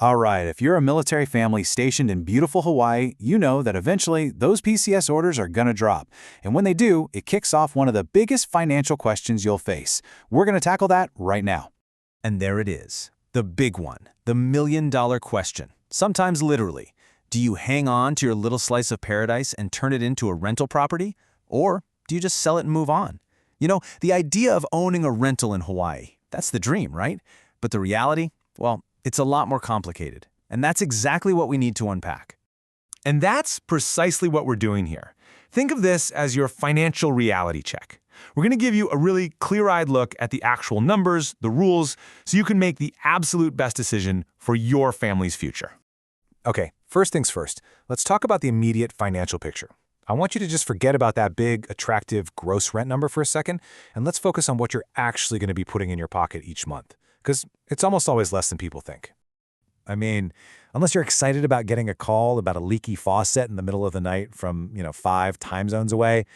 All right, if you're a military family stationed in beautiful Hawaii, you know that eventually those PCS orders are going to drop. And when they do, it kicks off one of the biggest financial questions you'll face. We're going to tackle that right now. And there it is, the big one, the million-dollar question. Sometimes literally, do you hang on to your little slice of paradise and turn it into a rental property? Or do you just sell it and move on? You know, the idea of owning a rental in Hawaii, that's the dream, right? But the reality, well, it's a lot more complicated. And that's exactly what we need to unpack. And that's precisely what we're doing here. Think of this as your financial reality check. We're going to give you a really clear-eyed look at the actual numbers, the rules, so you can make the absolute best decision for your family's future. Okay, first things first, let's talk about the immediate financial picture. I want you to just forget about that big, attractive gross rent number for a second, and let's focus on what you're actually going to be putting in your pocket each month, because it's almost always less than people think. I mean, unless you're excited about getting a call about a leaky faucet in the middle of the night from, 5 time zones away,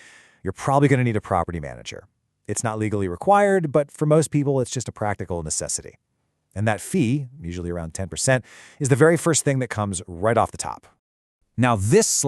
you're probably going to need a property manager. It's not legally required, but for most people, it's just a practical necessity. And that fee, usually around 10%, is the very first thing that comes right off the top. Now this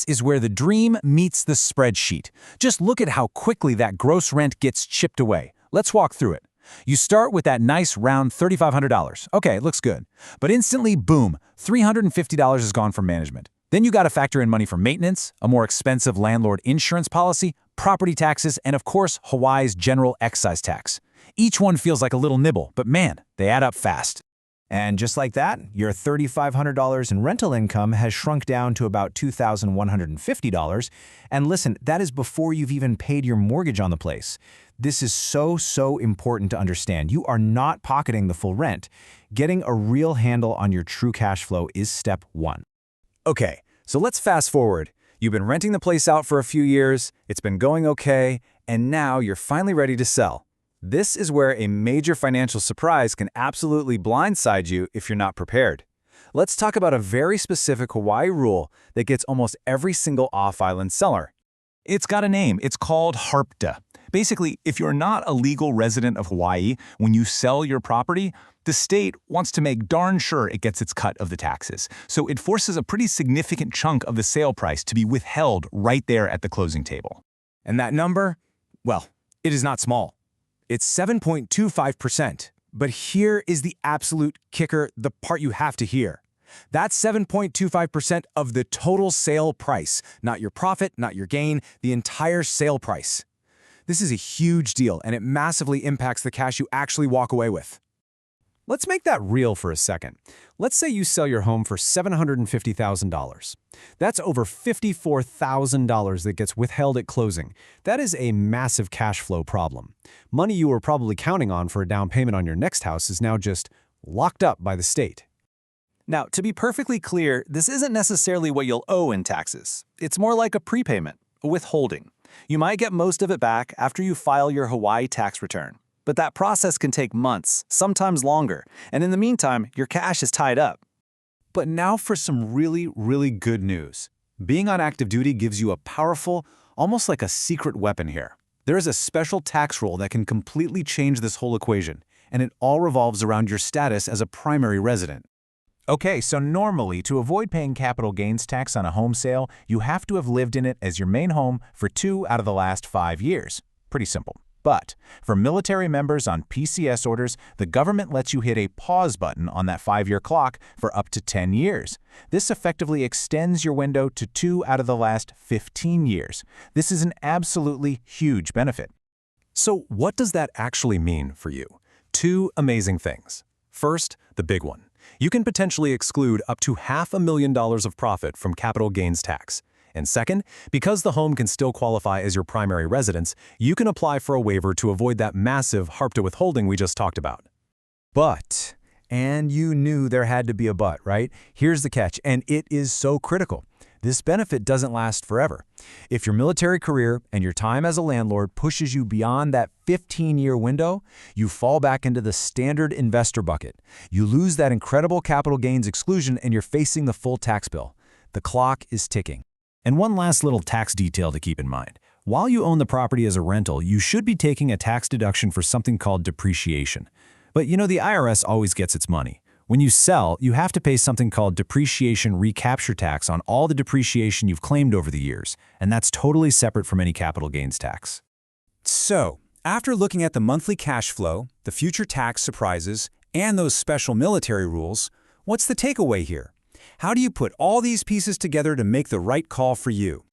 is where the dream meets the spreadsheet. Just look at how quickly that gross rent gets chipped away. Let's walk through it. You start with that nice round $3,500. Okay, it looks good. But instantly, boom, $350 is gone from management. Then you got to factor in money for maintenance, a more expensive landlord insurance policy, property taxes, and of course, Hawaii's general excise tax. Each one feels like a little nibble, but man, they add up fast. And just like that, your $3,500 in rental income has shrunk down to about $2,150. And listen, that is before you've even paid your mortgage on the place. This is so important to understand. You are not pocketing the full rent. Getting a real handle on your true cash flow is step one. Okay, so let's fast forward. You've been renting the place out for a few years, it's been going okay, and now you're finally ready to sell. This is where a major financial surprise can absolutely blindside you if you're not prepared. Let's talk about a very specific Hawaii rule that gets almost every single off-island seller. It's got a name. It's called HARPTA. Basically, if you're not a legal resident of Hawaii, when you sell your property, the state wants to make darn sure it gets its cut of the taxes. So it forces a pretty significant chunk of the sale price to be withheld right there at the closing table. And that number? Well, it is not small. It's 7.25%. But here is the absolute kicker, the part you have to hear. That's 7.25% of the total sale price, not your profit, not your gain, the entire sale price. This is a huge deal, and it massively impacts the cash you actually walk away with. Let's make that real for a second. Let's say you sell your home for $750,000. That's over $54,000 that gets withheld at closing. That is a massive cash flow problem. Money you were probably counting on for a down payment on your next house is now just locked up by the state. Now, to be perfectly clear, this isn't necessarily what you'll owe in taxes. It's more like a prepayment, a withholding. You might get most of it back after you file your Hawaii tax return. But that process can take months, sometimes longer, and in the meantime, your cash is tied up. But now for some really good news. Being on active duty gives you a powerful, almost like a secret weapon here. There is a special tax rule that can completely change this whole equation, and it all revolves around your status as a primary resident. Okay, so normally, to avoid paying capital gains tax on a home sale, you have to have lived in it as your main home for 2 out of the last 5 years. Pretty simple. But for military members on PCS orders, the government lets you hit a pause button on that 5-year clock for up to 10 years. This effectively extends your window to 2 out of the last 15 years. This is an absolutely huge benefit. So what does that actually mean for you? 2 amazing things. First, the big one. You can potentially exclude up to $500,000 of profit from capital gains tax. And second, because the home can still qualify as your primary residence, you can apply for a waiver to avoid that massive HARPTA withholding we just talked about. But, and you knew there had to be a but, right? Here's the catch, and it is so critical. This benefit doesn't last forever. If your military career and your time as a landlord pushes you beyond that 15-year window, you fall back into the standard investor bucket. You lose that incredible capital gains exclusion and you're facing the full tax bill. The clock is ticking. And one last little tax detail to keep in mind. While you own the property as a rental, you should be taking a tax deduction for something called depreciation. But the IRS always gets its money. When you sell, you have to pay something called depreciation recapture tax on all the depreciation you've claimed over the years, and that's totally separate from any capital gains tax. So, after looking at the monthly cash flow, the future tax surprises, and those special military rules, what's the takeaway here? How do you put all these pieces together to make the right call for you?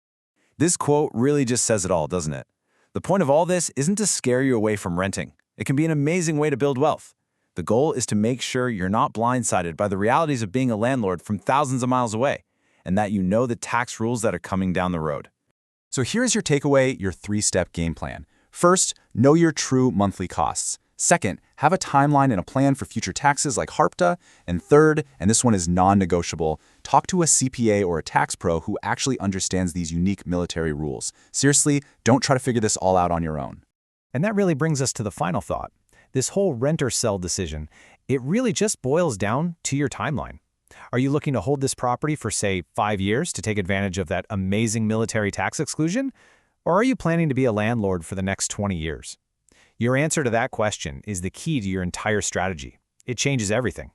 This quote really just says it all, doesn't it? The point of all this isn't to scare you away from renting. It can be an amazing way to build wealth. The goal is to make sure you're not blindsided by the realities of being a landlord from thousands of miles away, and that you know the tax rules that are coming down the road. So here's your takeaway, your 3-step game plan. First, know your true monthly costs. Second, have a timeline and a plan for future taxes like HARPTA. And third, and this one is non-negotiable, talk to a CPA or a tax pro who actually understands these unique military rules. Seriously, don't try to figure this all out on your own. And that really brings us to the final thought. This whole rent or sell decision, it really just boils down to your timeline. Are you looking to hold this property for, say, 5 years to take advantage of that amazing military tax exclusion? Or are you planning to be a landlord for the next 20 years? Your answer to that question is the key to your entire strategy. It changes everything.